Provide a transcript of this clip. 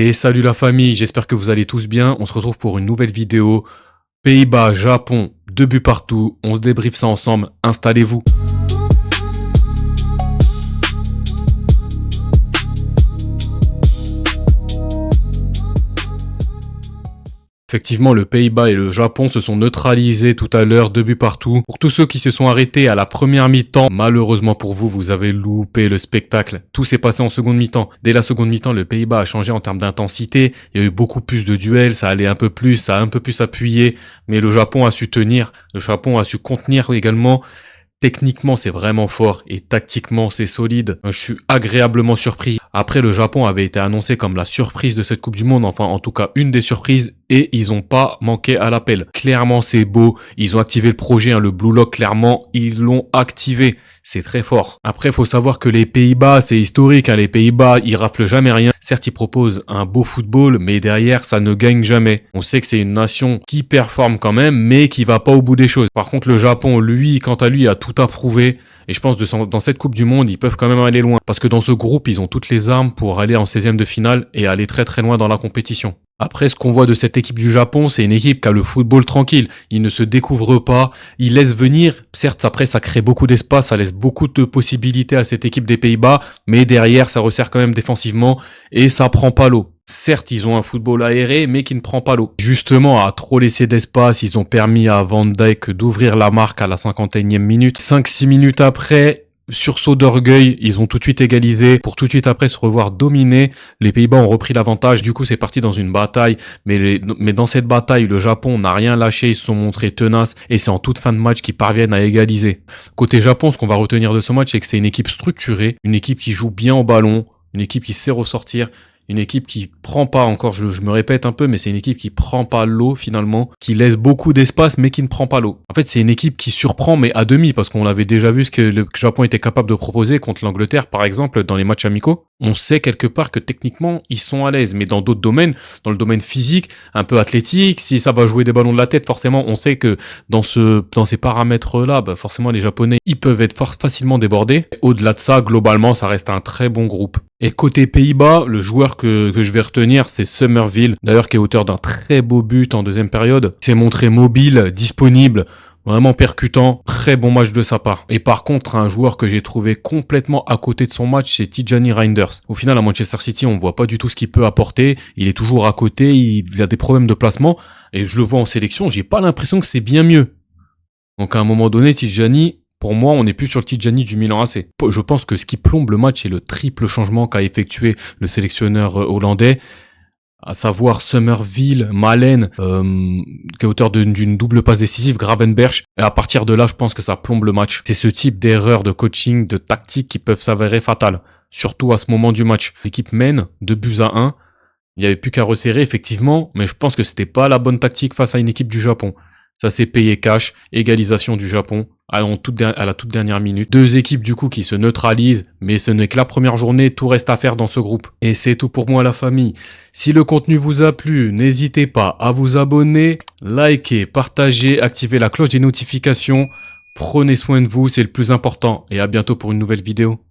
Et salut la famille, j'espère que vous allez tous bien. On se retrouve pour une nouvelle vidéo. Pays-Bas, Japon, 2 buts partout. On se débriefe ça ensemble. Installez-vous. Effectivement, le Pays-Bas et le Japon se sont neutralisés tout à l'heure, 2 buts partout. Pour tous ceux qui se sont arrêtés à la première mi-temps, malheureusement pour vous, vous avez loupé le spectacle. Tout s'est passé en seconde mi-temps. Dès la seconde mi-temps, le Pays-Bas a changé en termes d'intensité. Il y a eu beaucoup plus de duels, ça allait un peu plus, ça a un peu plus appuyé. Mais le Japon a su tenir, le Japon a su contenir également. Techniquement, c'est vraiment fort et tactiquement, c'est solide. Je suis agréablement surpris. Après, le Japon avait été annoncé comme la surprise de cette Coupe du Monde, enfin en tout cas une des surprises, et ils ont pas manqué à l'appel. Clairement, c'est beau. Ils ont activé le projet, le Blue Lock, clairement, ils l'ont activé. C'est très fort. Après, faut savoir que les Pays-Bas, c'est historique. Les Pays-Bas, ils raflent jamais rien. Certes, ils proposent un beau football, mais derrière, ça ne gagne jamais. On sait que c'est une nation qui performe quand même, mais qui va pas au bout des choses. Par contre, le Japon, lui, quant à lui, a tout approuvé. Et je pense que dans cette Coupe du Monde, ils peuvent quand même aller loin. Parce que dans ce groupe, ils ont toutes les armes pour aller en 16e de finale et aller très très loin dans la compétition. Après, ce qu'on voit de cette équipe du Japon, c'est une équipe qui a le football tranquille. Ils ne se découvrent pas. Ils laissent venir. Certes, après, ça crée beaucoup d'espace. Ça laisse beaucoup de possibilités à cette équipe des Pays-Bas. Mais derrière, ça resserre quand même défensivement. Et ça prend pas l'eau. Certes, ils ont un football aéré, mais qui ne prend pas l'eau. Justement, à trop laisser d'espace, ils ont permis à Van Dijk d'ouvrir la marque à la 51e minute. 5-6 minutes après, sursaut d'orgueil, ils ont tout de suite égalisé pour tout de suite après se revoir dominer. Les Pays-Bas ont repris l'avantage. Du coup, c'est parti dans une bataille. Mais dans cette bataille, le Japon n'a rien lâché. Ils se sont montrés tenaces et c'est en toute fin de match qu'ils parviennent à égaliser. Côté Japon, ce qu'on va retenir de ce match, c'est que c'est une équipe structurée, une équipe qui joue bien au ballon, une équipe qui sait ressortir. Une équipe qui prend pas, encore je me répète un peu, mais c'est une équipe qui prend pas l'eau finalement, qui laisse beaucoup d'espace mais qui ne prend pas l'eau. En fait, c'est une équipe qui surprend mais à demi, parce qu'on avait déjà vu ce que le Japon était capable de proposer contre l'Angleterre par exemple dans les matchs amicaux. On sait quelque part que techniquement ils sont à l'aise, mais dans d'autres domaines, dans le domaine physique, un peu athlétique, si ça va jouer des ballons de la tête, forcément on sait que dans ces paramètres-là, forcément les Japonais, ils peuvent être facilement débordés. Au-delà de ça, globalement, ça reste un très bon groupe. Et côté Pays-Bas, le joueur que je vais retenir, c'est Summerville, d'ailleurs qui est auteur d'un très beau but en deuxième période. Il s'est montré mobile, disponible, vraiment percutant, très bon match de sa part. Et par contre, un joueur que j'ai trouvé complètement à côté de son match, c'est Tijani Reinders. Au final, à Manchester City, on voit pas du tout ce qu'il peut apporter. Il est toujours à côté, il a des problèmes de placement. Et je le vois en sélection, j'ai pas l'impression que c'est bien mieux. Donc à un moment donné, Tijani, pour moi, on n'est plus sur le Tijani du Milan AC. Je pense que ce qui plombe le match, c'est le triple changement qu'a effectué le sélectionneur hollandais, à savoir Summerville, Malen, qui est auteur d'une double passe décisive, Gravenberch. Et à partir de là, je pense que ça plombe le match. C'est ce type d'erreurs de coaching, de tactique qui peuvent s'avérer fatales, surtout à ce moment du match. L'équipe mène 2-1. Il n'y avait plus qu'à resserrer, effectivement, mais je pense que c'était pas la bonne tactique face à une équipe du Japon. Ça s'est payé cash, égalisation du Japon à la toute dernière minute. Deux équipes du coup qui se neutralisent, mais ce n'est que la première journée, tout reste à faire dans ce groupe. Et c'est tout pour moi la famille. Si le contenu vous a plu, n'hésitez pas à vous abonner, liker, partager, activer la cloche des notifications. Prenez soin de vous, c'est le plus important. Et à bientôt pour une nouvelle vidéo.